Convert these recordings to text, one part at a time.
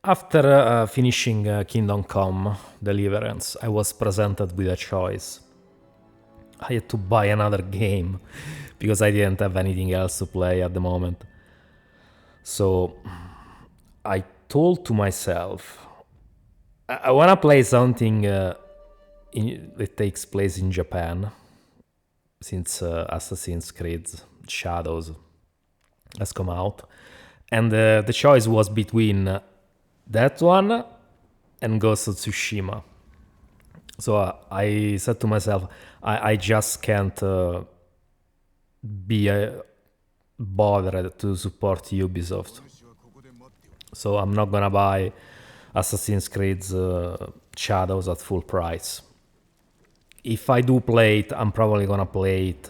After finishing Kingdom Come Deliverance, I was presented with a choice. I had to buy another game because I didn't have anything else to play at the moment. So I told to myself, I want to play something that takes place in Japan, since Assassin's Creed Shadows has come out. And the choice was between that one and Ghost of Tsushima. So I said to myself, I just can't be bothered to support Ubisoft. So I'm not gonna buy Assassin's Creed Shadows at full price. If I do play it, I'm probably gonna play it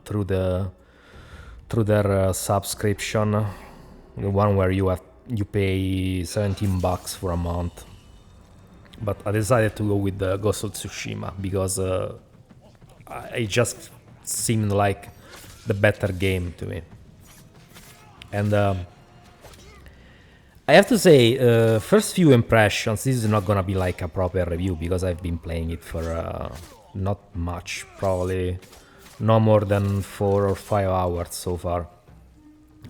through their subscription, the one where you pay $17 for a month. But I decided to go with the Ghost of Tsushima because it just seemed like the better game to me. And I have to say, first few impressions, this is not gonna be like a proper review because I've been playing it for not much, probably no more than 4 or 5 hours so far.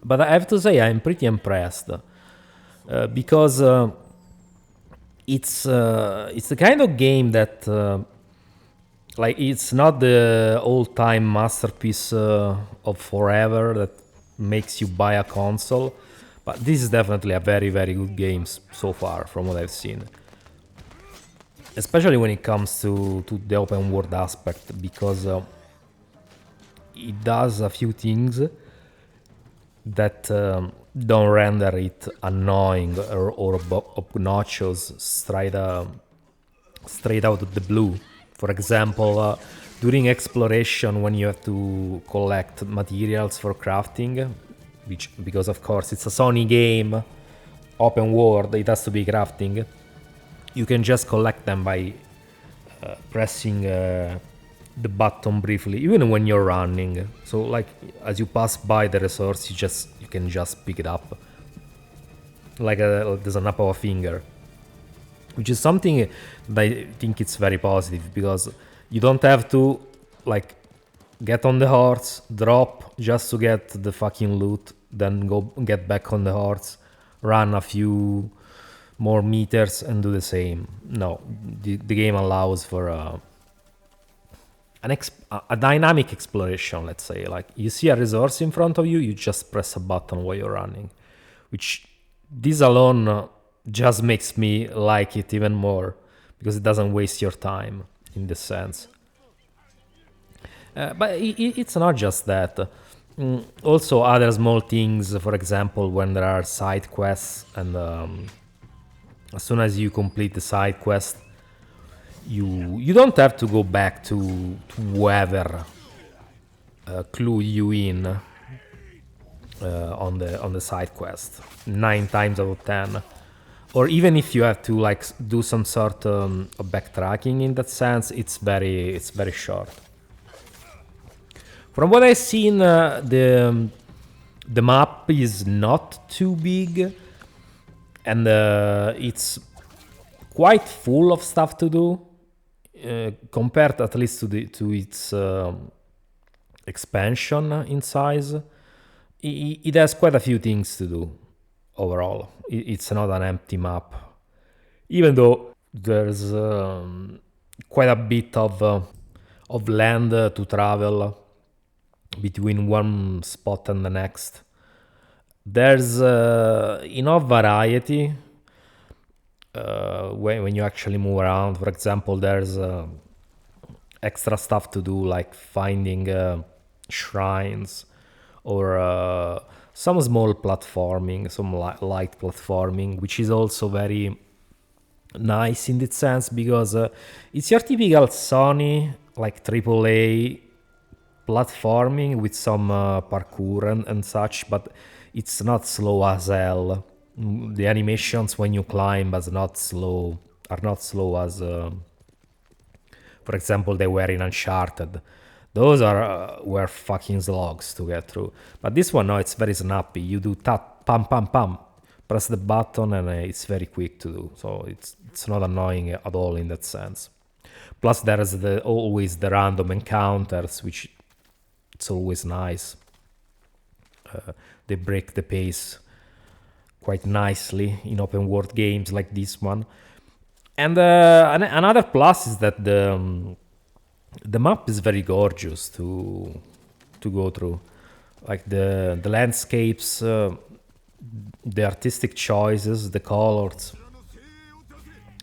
But I have to say I'm pretty impressed because it's the kind of game that like it's not the all-time masterpiece of forever that makes you buy a console, but this is definitely a very, very good game so far from what I've seen. Especially when it comes to the open world aspect, because it does a few things that don't render it annoying or obnoxious straight out of the blue. For example, during exploration, when you have to collect materials for crafting, because of course it's a Sony game, open world, it has to be crafting, you can just collect them by pressing the button briefly, even when you're running. So like as you pass by the resource, you can just pick it up like there's a snap of a finger, which is something that I think it's very positive, because you don't have to like get on the horse, drop just to get the fucking loot, then go get back on the horse, run a few more meters and do the same. No, the game allows for a dynamic exploration, let's say. Like you see a resource in front of you, you just press a button while you're running, which this alone just makes me like it even more, because it doesn't waste your time in this sense. But it's not just that. Also other small things, for example, when there are side quests, and as soon as you complete the side quest, you don't have to go back to whoever clue you in on the side quest 9 times out of 10. Or even if you have to like do some sort of backtracking in that sense, it's very short. From what I've seen, the map is not too big, and it's quite full of stuff to do, compared at least to its expansion in size. It has quite a few things to do overall. It's not an empty map, even though there's quite a bit of land to travel between one spot and the next. There's enough variety when you actually move around. For example, there's extra stuff to do, like finding shrines, or some small platforming, some light platforming, which is also very nice in that sense, because it's your typical Sony like AAA platforming with some parkour and such, but it's not slow as hell. The animations when you climb are not slow as, for example, they were in Uncharted. Those were fucking slogs to get through. But this one, no, it's very snappy. You do tap, pam, pam, pam, press the button and it's very quick to do. So it's not annoying at all in that sense. Plus there's always the random encounters, which it's always nice. They break the pace quite nicely in open world games like this one. And another plus is that the map is very gorgeous to go through. Like the landscapes, the artistic choices, the colors,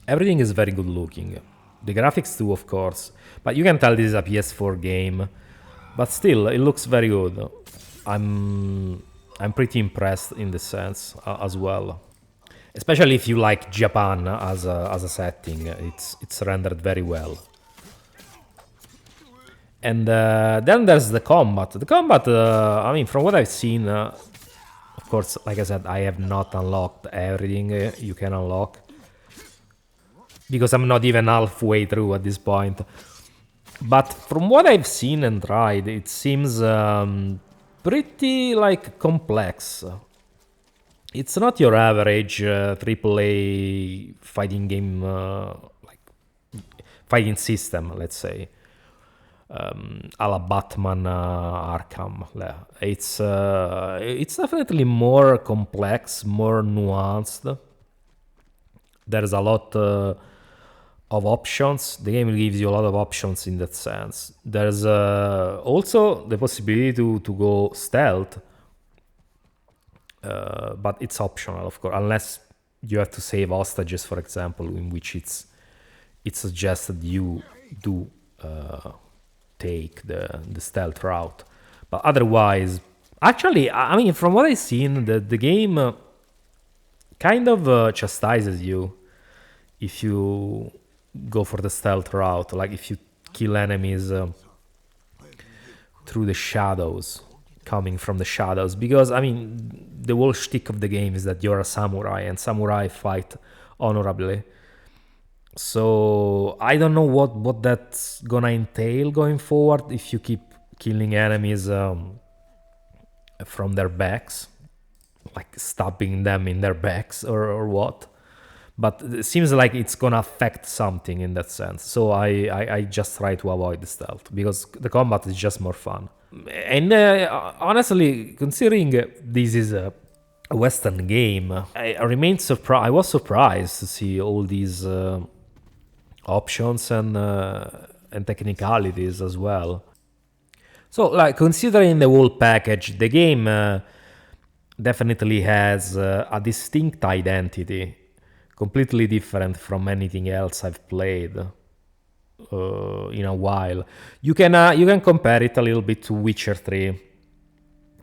everything is very good looking. The graphics too, of course, but you can tell this is a PS4 game. But still, it looks very good. I'm pretty impressed in this sense as well. Especially if you like Japan as a setting, it's rendered very well. And then there's the combat. The combat, I mean, from what I've seen, of course, like I said, I have not unlocked everything you can unlock. Because I'm not even halfway through at this point. But from what I've seen and tried, it seems pretty, like, complex. It's not your average AAA fighting game, like, fighting system, let's say. A la Batman Arkham. It's definitely more complex, more nuanced. There's a lot of options. The game gives you a lot of options in that sense. There's also the possibility to go stealth, but it's optional, of course, unless you have to save hostages, for example, in which it's suggested you do take the stealth route. But otherwise, actually, I mean, from what I've seen, the game kind of chastises you if you go for the stealth route, like if you kill enemies through the shadows, coming from the shadows, because I mean the whole shtick of the game is that you're a samurai and samurai fight honorably. So I don't know what that's gonna entail going forward if you keep killing enemies from their backs, like stabbing them in their backs or what. But it seems like it's gonna affect something in that sense. So I just try to avoid the stealth because the combat is just more fun. And honestly, considering this is a Western game, I remained surprised. I was surprised to see all these options and technicalities as well. So, like, considering the whole package, the game definitely has a distinct identity, completely different from anything else I've played in a while. You can compare it a little bit to Witcher 3.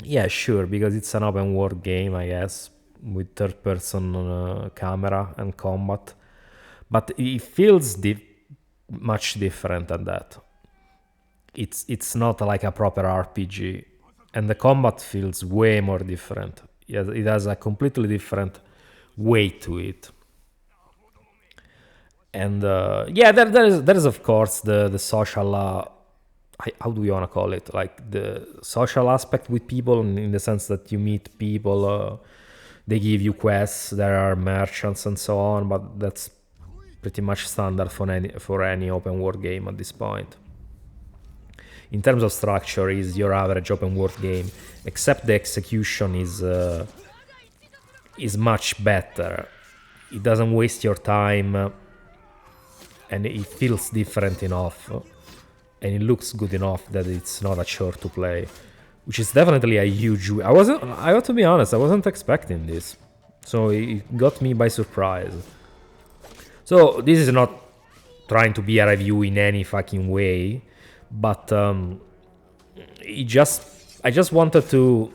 Yeah, sure, because it's an open world game, I guess, with third-person camera and combat. But it feels much different than that. It's not like a proper RPG, and the combat feels way more different. It has a completely different weight to it. And yeah, there is of course the social, how do you want to call it, like the social aspect with people in the sense that you meet people, they give you quests, there are merchants and so on, but that's pretty much standard for any open world game at this point. In terms of structure, is your average open world game, except the execution is much better. It doesn't waste your time, and it feels different enough, and it looks good enough that it's not a chore to play, which is definitely a huge. I have to be honest, I wasn't expecting this, so it got me by surprise. So this is not trying to be a review in any fucking way, but I just wanted to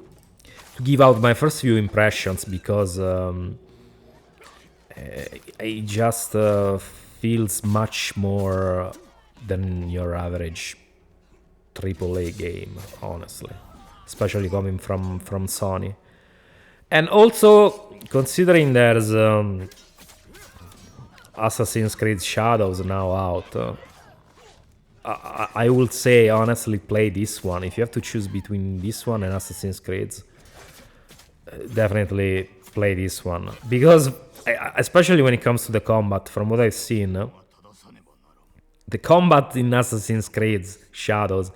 give out my first few impressions because it just feels much more than your average AAA game, honestly, especially coming from Sony. And also considering there's Assassin's Creed Shadows now out, I would say honestly play this one. If you have to choose between this one and Assassin's Creed, definitely play this one because, especially when it comes to the combat, from what I've seen, the combat in Assassin's Creed Shadows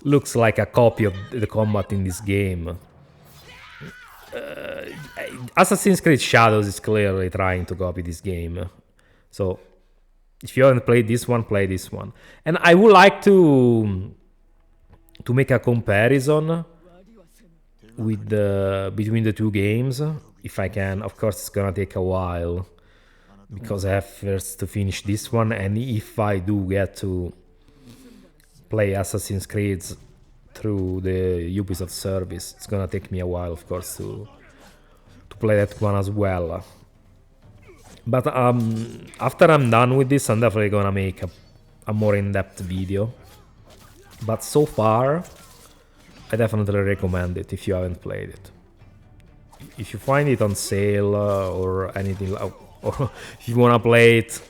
looks like a copy of the combat in this game. Assassin's Creed Shadows is clearly trying to copy this game. So if you haven't played this one, play this one. And I would like to make a comparison with between the two games, if I can. Of course, it's gonna take a while because I have first to finish this one, and if I do get to play Assassin's Creed through the Ubisoft service, it's gonna take me a while, of course, to play that one as well. But after I'm done with this, I'm definitely gonna make a more in-depth video. But so far, I definitely recommend it if you haven't played it. If you find it on sale or anything, or if you wanna play it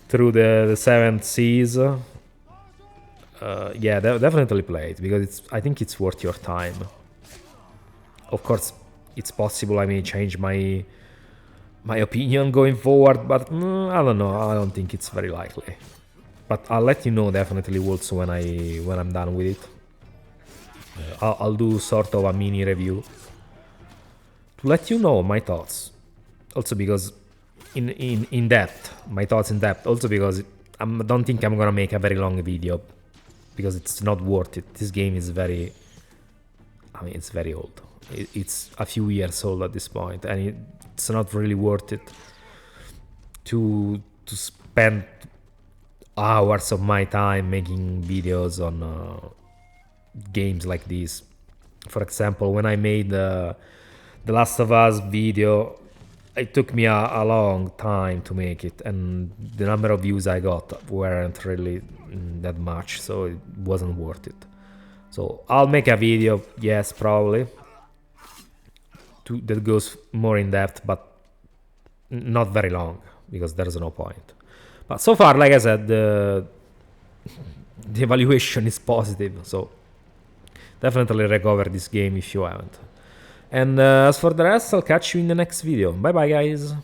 through the Seven Seas, yeah, definitely play it because I think it's worth your time. Of course, it's possible I may change my opinion going forward, but I don't know. I don't think it's very likely. But I'll let you know definitely also when I'm done with it. I'll do sort of a mini review to let you know my thoughts. Also because in depth, my thoughts in depth. Also because I don't think I'm gonna make a very long video because it's not worth it. This game is very, I mean, it's very old. It's a few years old at this point, and it's not really worth it to spend hours of my time making videos on games like this. For example, when I made the Last of Us video, it took me a long time to make it, and the number of views I got weren't really that much, so it wasn't worth it. So I'll make a video, yes, probably, that goes more in depth, but not very long because there's no point. But so far, like I said, the evaluation is positive, so definitely recover this game if you haven't. And as for the rest, I'll catch you in the next video. Bye bye, guys.